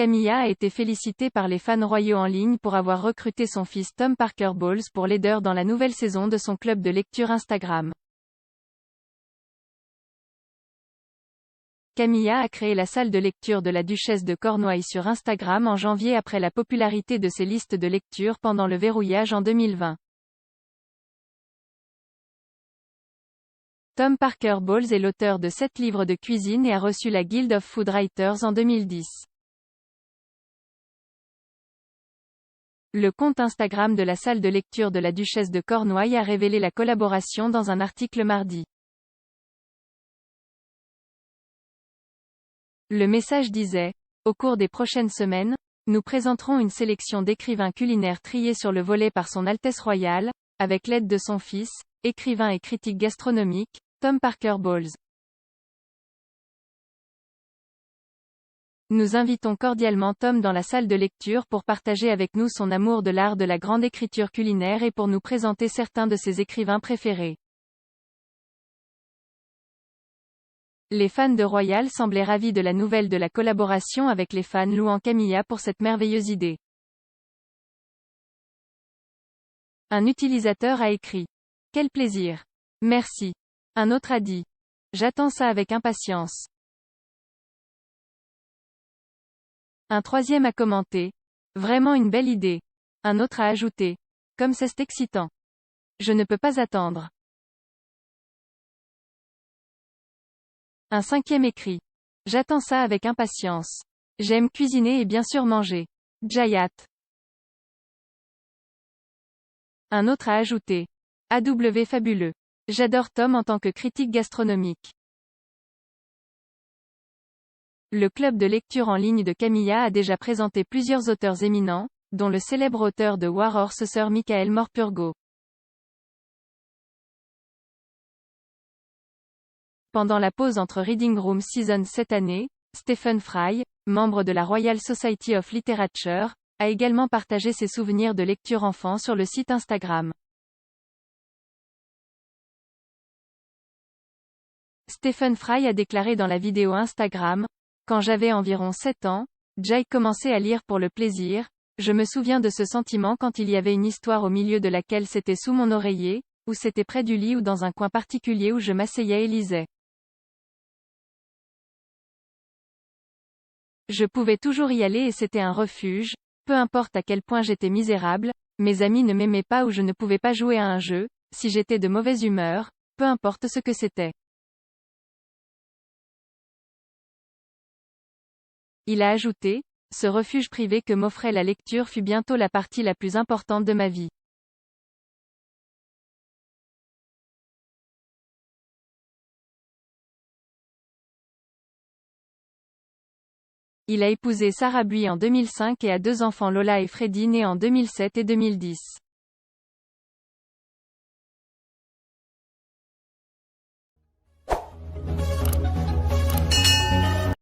Camilla a été félicitée par les fans royaux en ligne pour avoir recruté son fils Tom Parker Bowles pour l'aider dans la nouvelle saison de son club de lecture Instagram. Camilla a créé la salle de lecture de la duchesse de Cornouailles sur Instagram en janvier après la popularité de ses listes de lecture pendant le verrouillage en 2020. Tom Parker Bowles est l'auteur de 7 livres de cuisine et a reçu la Guild of Food Writers en 2010. Le compte Instagram de la salle de lecture de la duchesse de Cornouailles a révélé la collaboration dans un article mardi. Le message disait: au cours des prochaines semaines, nous présenterons une sélection d'écrivains culinaires triés sur le volet par Son Altesse Royale, avec l'aide de son fils, écrivain et critique gastronomique, Tom Parker Bowles. Nous invitons cordialement Tom dans la salle de lecture pour partager avec nous son amour de l'art de la grande écriture culinaire et pour nous présenter certains de ses écrivains préférés. Les fans de Royal semblaient ravis de la nouvelle de la collaboration avec les fans louant Camilla pour cette merveilleuse idée. Un utilisateur a écrit: quel plaisir. Merci. Un autre a dit: j'attends ça avec impatience. Un troisième a commenté: vraiment une belle idée. Un autre a ajouté: comme c'est excitant. Je ne peux pas attendre. Un cinquième écrit: j'attends ça avec impatience. J'aime cuisiner et bien sûr manger. Jayat. Un autre a ajouté: AW fabuleux. J'adore Tom en tant que critique gastronomique. Le club de lecture en ligne de Camilla a déjà présenté plusieurs auteurs éminents, dont le célèbre auteur de War Horse Sir Michael Morpurgo. Pendant la pause entre Reading Room Seasons cette année, Stephen Fry, membre de la Royal Society of Literature, a également partagé ses souvenirs de lecture enfant sur le site Instagram. Stephen Fry a déclaré dans la vidéo Instagram: quand j'avais environ 7 ans, Jay commençait à lire pour le plaisir. Je me souviens de ce sentiment quand il y avait une histoire au milieu de laquelle c'était sous mon oreiller, ou c'était près du lit ou dans un coin particulier où je m'asseyais et lisais. Je pouvais toujours y aller et c'était un refuge, peu importe à quel point j'étais misérable, mes amis ne m'aimaient pas ou je ne pouvais pas jouer à un jeu, si j'étais de mauvaise humeur, peu importe ce que c'était. Il a ajouté: ce refuge privé que m'offrait la lecture fut bientôt la partie la plus importante de ma vie. Il a épousé Sarah Bui en 2005 et a 2 enfants, Lola et Freddy, nés en 2007 et 2010.